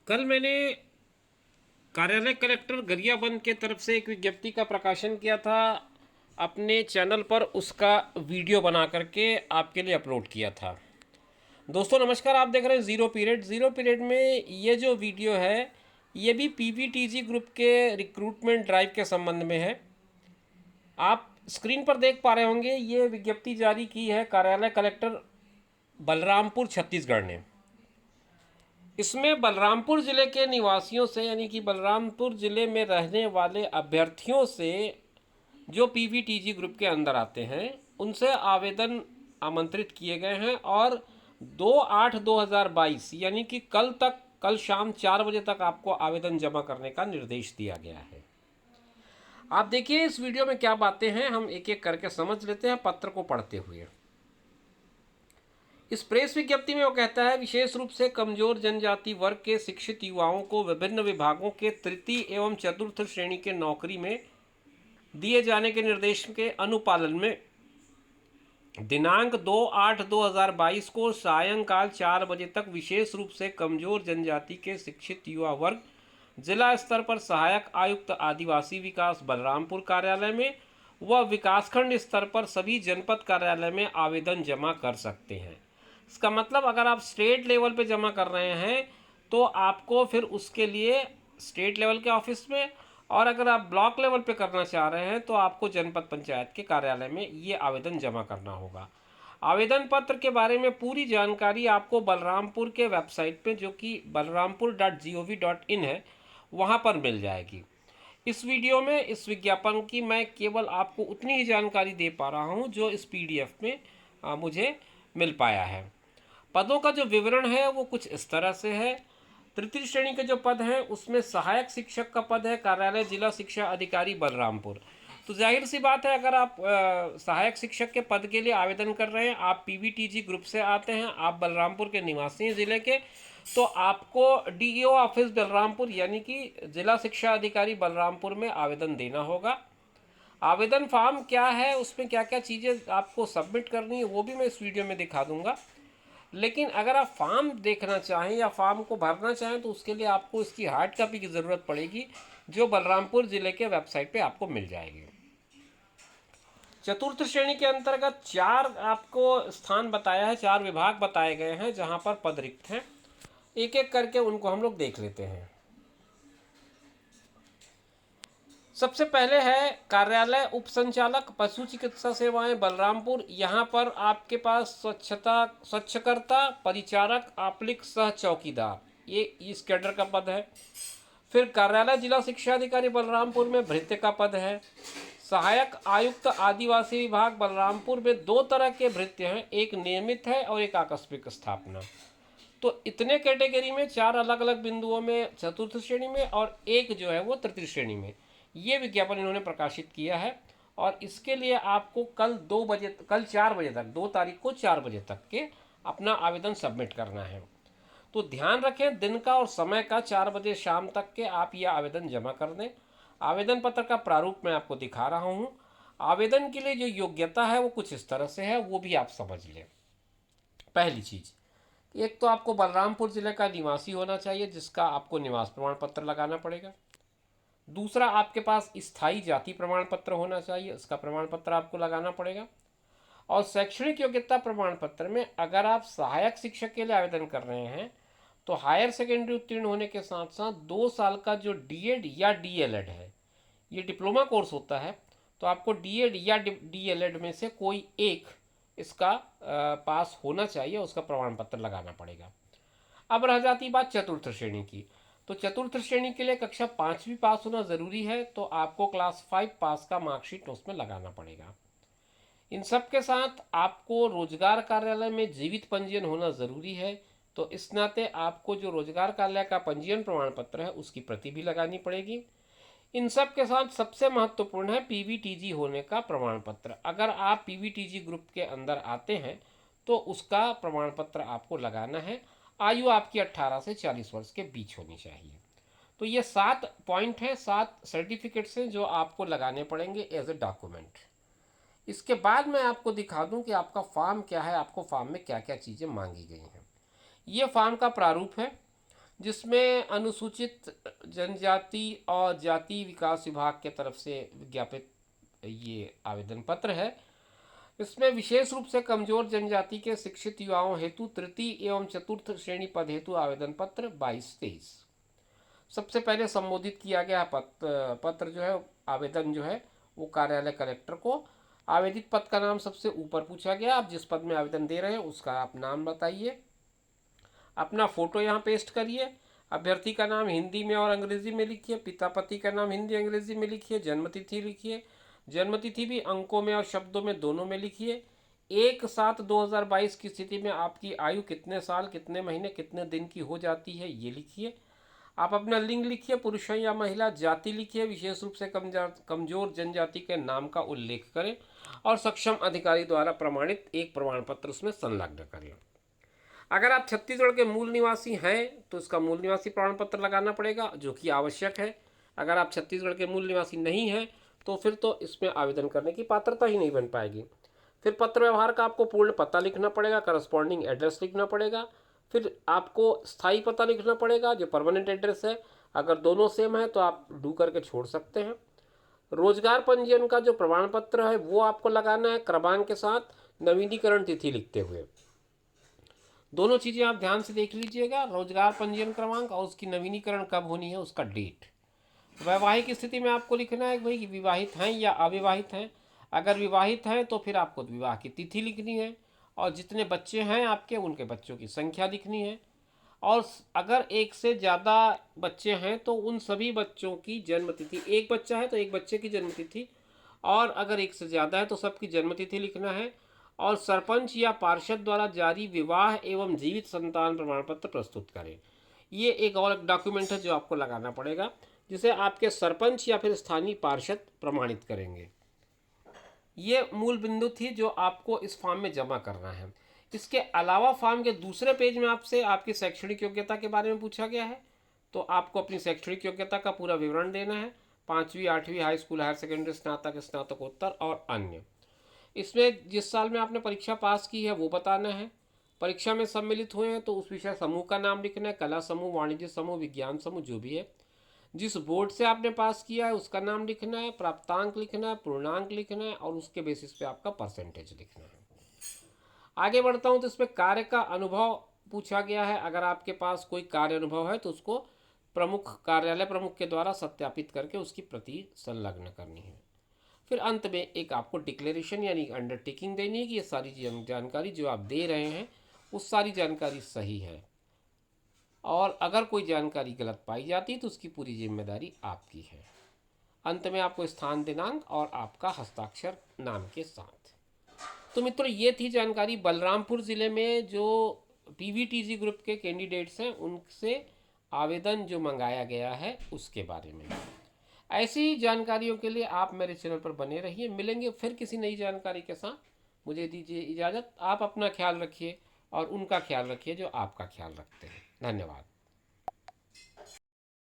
कल मैंने कार्यालय कलेक्टर गरियाबंद के तरफ से एक विज्ञप्ति का प्रकाशन किया था। अपने चैनल पर उसका वीडियो बना करके आपके लिए अपलोड किया था। दोस्तों नमस्कार, आप देख रहे हैं ज़ीरो पीरियड में ये जो वीडियो है ये भी पीवीटीजी ग्रुप के रिक्रूटमेंट ड्राइव के संबंध में है। आप स्क्रीन पर देख पा रहे होंगे, ये विज्ञप्ति जारी की है कार्यालय कलेक्टर बलरामपुर छत्तीसगढ़ ने। इसमें बलरामपुर ज़िले के निवासियों से, यानी कि बलरामपुर ज़िले में रहने वाले अभ्यर्थियों से जो पीवीटीजी ग्रुप के अंदर आते हैं उनसे आवेदन आमंत्रित किए गए हैं और 2/8/2022 यानी कि कल शाम 4 बजे तक आपको आवेदन जमा करने का निर्देश दिया गया है। आप देखिए इस वीडियो में क्या बातें हैं, हम एक एक करके समझ लेते हैं पत्र को पढ़ते हुए। इस प्रेस विज्ञप्ति में वो कहता है, विशेष रूप से कमजोर जनजाति वर्ग के शिक्षित युवाओं को विभिन्न विभागों के तृतीय एवं चतुर्थ श्रेणी के नौकरी में दिए जाने के निर्देश के अनुपालन में दिनांक 2/8/2022 को सायंकाल 4 बजे तक विशेष रूप से कमजोर जनजाति के शिक्षित युवा वर्ग जिला स्तर पर सहायक आयुक्त आदिवासी विकास बलरामपुर कार्यालय में व विकासखंड स्तर पर सभी जनपद कार्यालय में आवेदन जमा कर सकते हैं। इसका मतलब अगर आप स्टेट लेवल पे जमा कर रहे हैं तो आपको फिर उसके लिए स्टेट लेवल के ऑफिस में, और अगर आप ब्लॉक लेवल पे करना चाह रहे हैं तो आपको जनपद पंचायत के कार्यालय में ये आवेदन जमा करना होगा। आवेदन पत्र के बारे में पूरी जानकारी आपको बलरामपुर के वेबसाइट पे, जो कि balrampur.gov.in है, वहाँ पर मिल जाएगी। इस वीडियो में इस विज्ञापन की मैं केवल आपको उतनी ही जानकारी दे पा रहा हूँ जो इस पीडीएफ में मुझे मिल पाया है। पदों का जो विवरण है वो कुछ इस तरह से है। तृतीय श्रेणी के जो पद हैं उसमें सहायक शिक्षक का पद है, कार्यालय जिला शिक्षा अधिकारी बलरामपुर। तो जाहिर सी बात है, अगर आप सहायक शिक्षक के पद के लिए आवेदन कर रहे हैं, आप पीवीटीजी ग्रुप से आते हैं, आप बलरामपुर के निवासी हैं ज़िले के, तो आपको डीईओ ऑफिस बलरामपुर यानी कि जिला शिक्षा अधिकारी बलरामपुर में आवेदन देना होगा। आवेदन फॉर्म क्या है, उसमें क्या क्या चीज़ें आपको सबमिट करनी है वो भी मैं इस वीडियो में दिखा दूंगा। लेकिन अगर आप फॉर्म देखना चाहें या फॉर्म को भरना चाहें तो उसके लिए आपको इसकी हार्ड कॉपी की ज़रूरत पड़ेगी, जो बलरामपुर ज़िले के वेबसाइट पे आपको मिल जाएगी। चतुर्थ श्रेणी के अंतर्गत 4 आपको स्थान बताया है, 4 विभाग बताए गए हैं जहां पर पद रिक्त हैं। एक एक करके उनको हम लोग देख लेते हैं। सबसे पहले है कार्यालय उप संचालक पशु चिकित्सा सेवाएं बलरामपुर। यहाँ पर आपके पास स्वच्छकर्ता परिचारक आप्लिक सह चौकीदार, ये इस कैडर का पद है। फिर कार्यालय जिला शिक्षा अधिकारी बलरामपुर में भृत्य का पद है। सहायक आयुक्त आदिवासी विभाग बलरामपुर में 2 तरह के भृत्य हैं, एक नियमित है और एक आकस्मिक स्थापना। तो इतने कैटेगरी में 4 अलग अलग बिंदुओं में चतुर्थ श्रेणी में और एक जो है वो तृतीय श्रेणी में ये विज्ञापन इन्होंने प्रकाशित किया है। और इसके लिए आपको कल 4 बजे तक, 2 तारीख को 4 बजे तक के अपना आवेदन सबमिट करना है। तो ध्यान रखें, दिन का और समय का 4 बजे शाम तक के आप यह आवेदन जमा कर दें। आवेदन पत्र का प्रारूप मैं आपको दिखा रहा हूँ। आवेदन के लिए जो योग्यता है वो कुछ इस तरह से है, वो भी आप समझ लें। पहली चीज़, एक तो आपको बलरामपुर ज़िले का निवासी होना चाहिए जिसका आपको निवास प्रमाण पत्र लगाना पड़ेगा। दूसरा, आपके पास स्थायी जाति प्रमाण पत्र होना चाहिए, इसका प्रमाण पत्र आपको लगाना पड़ेगा। और शैक्षणिक योग्यता प्रमाण पत्र में अगर आप सहायक शिक्षक के लिए आवेदन कर रहे हैं तो हायर सेकेंडरी उत्तीर्ण होने के साथ साथ 2 साल का जो डीएड या डीएलएड है, ये डिप्लोमा कोर्स होता है, तो आपको डीएड या डीएलएड में से कोई एक इसका पास होना चाहिए, उसका प्रमाण पत्र लगाना पड़ेगा। अब रह जाती बात चतुर्थ श्रेणी की, तो चतुर्थ श्रेणी के लिए कक्षा 5वीं पास होना ज़रूरी है, तो आपको क्लास 5 पास का मार्कशीट उसमें लगाना पड़ेगा। इन सब के साथ आपको रोजगार कार्यालय में जीवित पंजीयन होना ज़रूरी है, तो इस नाते आपको जो रोजगार कार्यालय का पंजीयन प्रमाण पत्र है उसकी प्रति भी लगानी पड़ेगी। इन सब के साथ सबसे महत्वपूर्ण है पीवीटीजी होने का प्रमाण पत्र। अगर आप पीवीटीजी ग्रुप के अंदर आते हैं तो उसका प्रमाण पत्र आपको लगाना है। आयु आपकी 18 से 40 वर्ष के बीच होनी चाहिए। तो ये 7 पॉइंट हैं, 7 सर्टिफिकेट्स हैं जो आपको लगाने पड़ेंगे एज ए डॉक्यूमेंट। इसके बाद मैं आपको दिखा दूं कि आपका फॉर्म क्या है, आपको फॉर्म में क्या क्या चीज़ें मांगी गई हैं। ये फॉर्म का प्रारूप है। जिसमें अनुसूचित जनजाति और जाति विकास विभाग के तरफ से विज्ञापित ये आवेदन पत्र है। इसमें विशेष रूप से कमजोर जनजाति के शिक्षित युवाओं हेतु तृतीय एवं चतुर्थ श्रेणी पद हेतु आवेदन पत्र 22-23 सबसे पहले संबोधित किया गया पत्र जो है, आवेदन जो है वो कार्यालय कलेक्टर को। आवेदित पद का नाम सबसे ऊपर पूछा गया। आप जिस पद में आवेदन दे रहे हैं उसका आप नाम बताइए, अपना फोटो यहाँ पेस्ट करिए, अभ्यर्थी का नाम हिंदी में और अंग्रेजी में लिखिए, पिता पति का नाम हिंदी अंग्रेजी में लिखिए, जन्मतिथि लिखिए, जन्मतिथि भी अंकों में और शब्दों में दोनों में लिखिए। 1/7/2022 की स्थिति में आपकी आयु कितने साल, कितने महीने, कितने दिन की हो जाती है ये लिखिए। आप अपना लिंग लिखिए, पुरुष है या महिला, जाति लिखिए, विशेष रूप से कमजोर जनजाति के नाम का उल्लेख करें और सक्षम अधिकारी द्वारा प्रमाणित एक प्रमाण पत्र उसमें संलग्न करें। अगर आप छत्तीसगढ़ के मूल निवासी हैं तो इसका मूल निवासी प्रमाण पत्र लगाना पड़ेगा, जो कि आवश्यक है। अगर आप छत्तीसगढ़ के मूल निवासी नहीं हैं तो फिर तो इसमें आवेदन करने की पात्रता ही नहीं बन पाएगी। फिर पत्र व्यवहार का आपको पूर्ण पता लिखना पड़ेगा, करस्पॉन्डिंग एड्रेस लिखना पड़ेगा। फिर आपको स्थायी पता लिखना पड़ेगा जो परमानेंट एड्रेस है। अगर दोनों सेम है तो आप डू करके छोड़ सकते हैं। रोजगार पंजीयन का जो प्रमाण पत्र है वो आपको लगाना है क्रमांक के साथ, नवीनीकरण तिथि लिखते हुए। दोनों चीज़ें आप ध्यान से देख लीजिएगा, रोजगार पंजीयन क्रमांक और उसकी नवीनीकरण कब होनी है उसका डेट। वैवाहिक स्थिति में आपको लिखना है भाई विवाहित हैं या अविवाहित हैं। अगर विवाहित हैं तो फिर आपको विवाह की तिथि लिखनी है और जितने बच्चे हैं आपके उनके बच्चों की संख्या लिखनी है। और अगर एक से ज़्यादा बच्चे हैं तो उन सभी बच्चों की जन्मतिथि, एक बच्चा है तो एक बच्चे की जन्मतिथि, और अगर एक से ज़्यादा है तो सबकी जन्मतिथि लिखना है। और सरपंच या पार्षद द्वारा जारी विवाह एवं जीवित संतान प्रमाण पत्र प्रस्तुत करें। ये एक और डॉक्यूमेंट है जो आपको लगाना पड़ेगा, जिसे आपके सरपंच या फिर स्थानीय पार्षद प्रमाणित करेंगे। ये मूल बिंदु थी जो आपको इस फॉर्म में जमा करना है। इसके अलावा फॉर्म के दूसरे पेज में आपसे आपकी शैक्षणिक योग्यता के बारे में पूछा गया है, तो आपको अपनी शैक्षणिक योग्यता का पूरा विवरण देना है, 5वीं 8वीं हाई स्कूल, हायर सेकेंडरी, स्नातक, स्नातकोत्तर और अन्य। इसमें जिस साल में आपने परीक्षा पास की है वो बताना है। परीक्षा में सम्मिलित हुए हैं तो उस विषय समूह का नाम लिखना है, कला समूह, वाणिज्य समूह, विज्ञान समूह, जो भी है। जिस बोर्ड से आपने पास किया है उसका नाम लिखना है, प्राप्तांक लिखना है, पूर्णांक लिखना है और उसके बेसिस पे आपका परसेंटेज लिखना है। आगे बढ़ता हूँ तो इसमें कार्य का अनुभव पूछा गया है। अगर आपके पास कोई कार्य अनुभव है तो उसको कार्यालय प्रमुख के द्वारा सत्यापित करके उसकी प्रति संलग्न करनी है। फिर अंत में एक आपको डिक्लेरेशन यानी अंडरटेकिंग देनी है कि ये सारी जानकारी जो आप दे रहे हैं उस सारी जानकारी सही है, और अगर कोई जानकारी गलत पाई जाती है तो उसकी पूरी जिम्मेदारी आपकी है। अंत में आपको स्थान, दिनांक और आपका हस्ताक्षर नाम के साथ। तो मित्रों ये थी जानकारी बलरामपुर ज़िले में जो पीवीटीजी ग्रुप के कैंडिडेट्स हैं उनसे आवेदन जो मंगाया गया है उसके बारे में। ऐसी जानकारियों के लिए आप मेरे चैनल पर बने रहिए। मिलेंगे फिर किसी नई जानकारी के साथ। मुझे दीजिए इजाज़त। आप अपना ख्याल रखिए और उनका ख्याल रखिए जो आपका ख्याल रखते हैं। धन्यवाद।